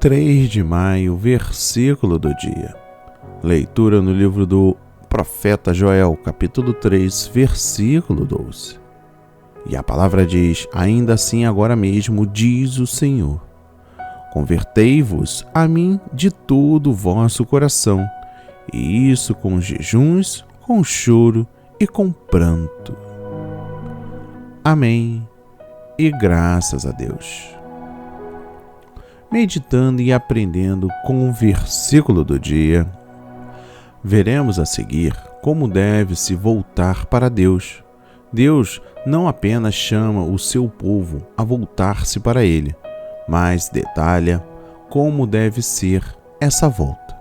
3 de maio, versículo do dia. Leitura no livro do profeta Joel, capítulo 3, versículo 12. E a palavra diz: ainda assim agora mesmo, diz o Senhor, convertei-vos a mim de todo o vosso coração, e isso com jejuns, com choro e com pranto. Amém. E graças a Deus. Meditando e aprendendo com o versículo do dia, veremos a seguir como deve-se voltar para Deus. Deus não apenas chama o seu povo a voltar-se para Ele, mas detalha como deve ser essa volta.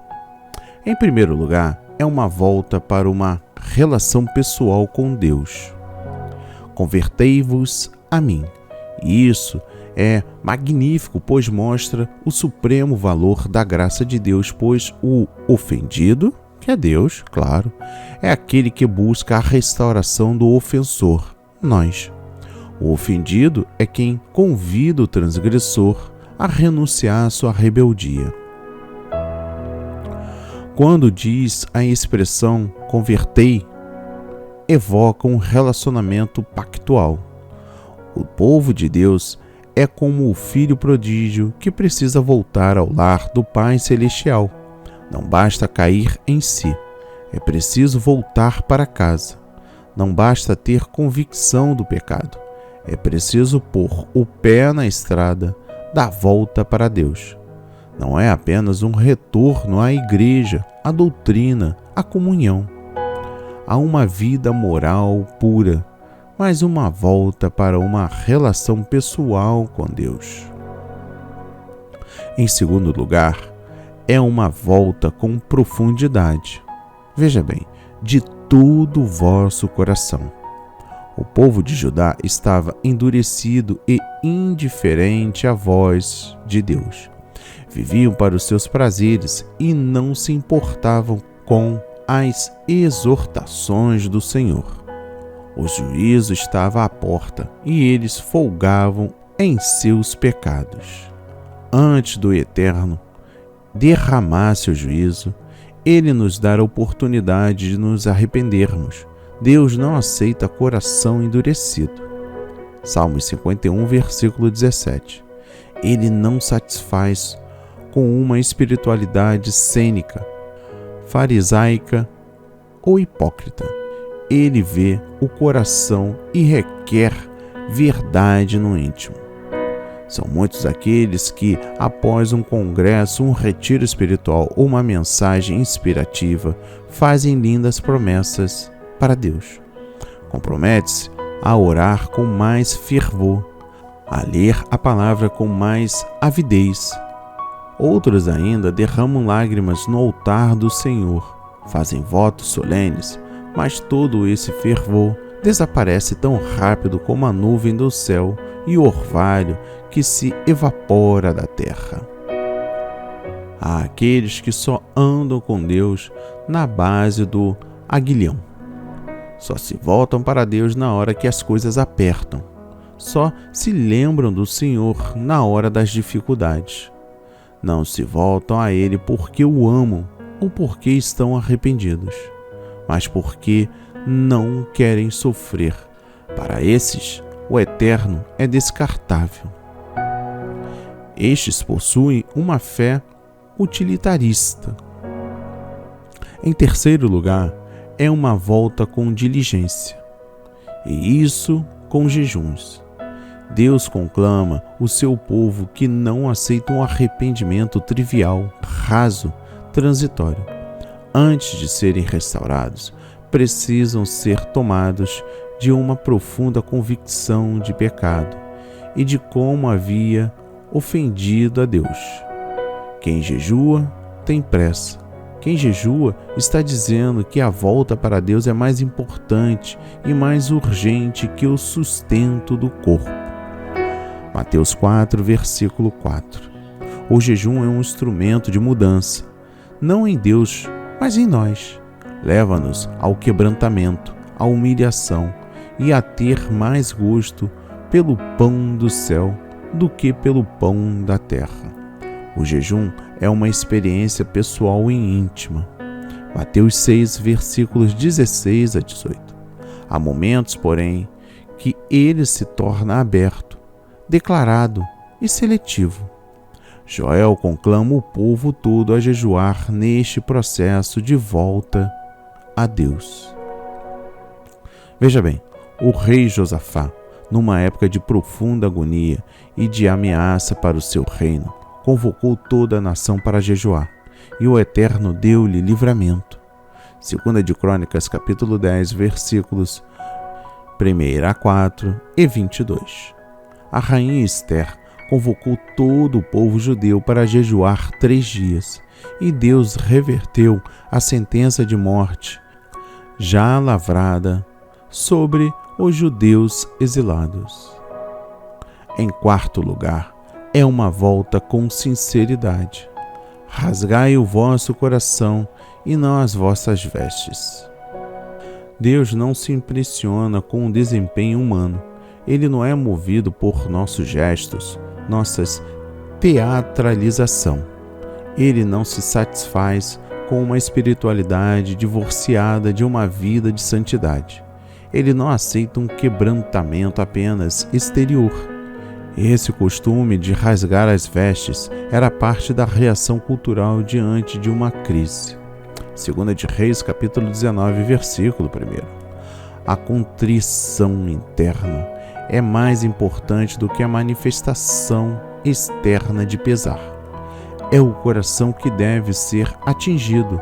Em primeiro lugar, é uma volta para uma relação pessoal com Deus. Convertei-vos a mim. E isso é magnífico, pois mostra o supremo valor da graça de Deus, pois o ofendido, que é Deus, claro, é aquele que busca a restauração do ofensor, nós. O ofendido é quem convida o transgressor a renunciar à sua rebeldia. Quando diz a expressão convertei, evoca um relacionamento pactual. O povo de Deus é como o filho prodígio que precisa voltar ao lar do Pai Celestial. Não basta cair em si, é preciso voltar para casa. Não basta ter convicção do pecado, é preciso pôr o pé na estrada da volta para Deus. Não é apenas um retorno à igreja, à doutrina, à comunhão, a uma vida moral pura, mas uma volta para uma relação pessoal com Deus. Em segundo lugar, é uma volta com profundidade. Veja bem, de todo o vosso coração. O povo de Judá estava endurecido e indiferente à voz de Deus. Viviam para os seus prazeres e não se importavam com as exortações do Senhor. O juízo estava à porta e eles folgavam em seus pecados. Antes do Eterno derramar seu juízo, Ele nos dá a oportunidade de nos arrependermos. Deus não aceita coração endurecido. Salmos 51, versículo 17. Ele não satisfaz com uma espiritualidade cênica, farisaica ou hipócrita. Ele vê o coração e requer verdade no íntimo. São muitos aqueles que, após um congresso, um retiro espiritual ou uma mensagem inspirativa, fazem lindas promessas para Deus. Compromete-se a orar com mais fervor, a ler a palavra com mais avidez. Outros ainda derramam lágrimas no altar do Senhor, fazem votos solenes, mas todo esse fervor desaparece tão rápido como a nuvem do céu e o orvalho que se evapora da terra. Há aqueles que só andam com Deus na base do aguilhão. Só se voltam para Deus na hora que as coisas apertam. Só se lembram do Senhor na hora das dificuldades. Não se voltam a Ele porque o amam ou porque estão arrependidos, mas porque não querem sofrer. Para esses, o Eterno é descartável. Estes possuem uma fé utilitarista. Em terceiro lugar, é uma volta com diligência, e isso com jejuns. Deus conclama o seu povo que não aceita um arrependimento trivial, raso, transitório. Antes de serem restaurados, precisam ser tomados de uma profunda convicção de pecado e de como havia ofendido a Deus. Quem jejua tem pressa. Quem jejua está dizendo que a volta para Deus é mais importante e mais urgente que o sustento do corpo. Mateus 4, versículo 4. O jejum é um instrumento de mudança, não em Deus, mas em nós. Leva-nos ao quebrantamento, à humilhação e a ter mais gosto pelo pão do céu do que pelo pão da terra. O jejum é uma experiência pessoal e íntima. Mateus 6, versículos 16 a 18. Há momentos, porém, que ele se torna aberto, declarado e seletivo. Joel conclama o povo todo a jejuar neste processo de volta a Deus. Veja bem, o rei Josafá, numa época de profunda agonia e de ameaça para o seu reino, convocou toda a nação para jejuar, e o Eterno deu-lhe livramento. 2 de Crônicas, capítulo 10, versículos 1 a 4 e 22. A rainha Ester convocou todo o povo judeu para jejuar 3 dias, e Deus reverteu a sentença de morte já lavrada sobre os judeus exilados. Em quarto lugar, é uma volta com sinceridade. Rasgai o vosso coração e não as vossas vestes. Deus não se impressiona com o desempenho humano. Ele não é movido por nossos gestos, nossas teatralização. Ele não se satisfaz com uma espiritualidade divorciada de uma vida de santidade. Ele não aceita um quebrantamento apenas exterior. Esse costume de rasgar as vestes era parte da reação cultural diante de uma crise. 2 de Reis, capítulo 19, versículo 1. A contrição interna é mais importante do que a manifestação externa de pesar. É o coração que deve ser atingido.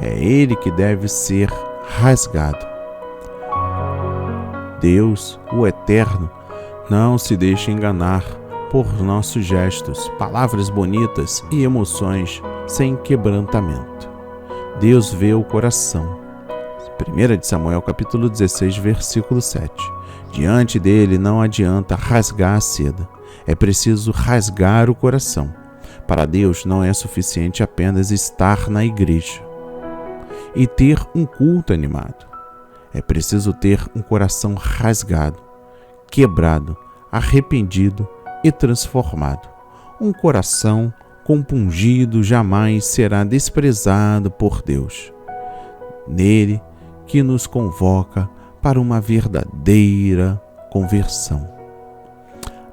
É ele que deve ser rasgado. Deus, o Eterno, não se deixa enganar por nossos gestos, palavras bonitas e emoções sem quebrantamento. Deus vê o coração. 1 de Samuel, capítulo 16, versículo 7. Diante dele não adianta rasgar a seda. É preciso rasgar o coração. Para Deus não é suficiente apenas estar na igreja e ter um culto animado. É preciso ter um coração rasgado, quebrado, arrependido e transformado. Um coração compungido jamais será desprezado por Deus. Nele que nos convoca para uma verdadeira conversão.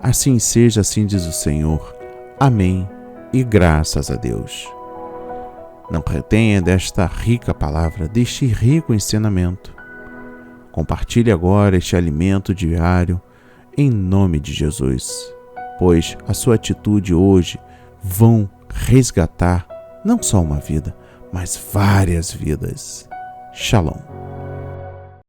Assim seja, assim diz o Senhor. Amém e graças a Deus. Não retenha desta rica palavra, deste rico ensinamento. Compartilhe agora este alimento diário em nome de Jesus, pois a sua atitude hoje vão resgatar não só uma vida, mas várias vidas. Shalom.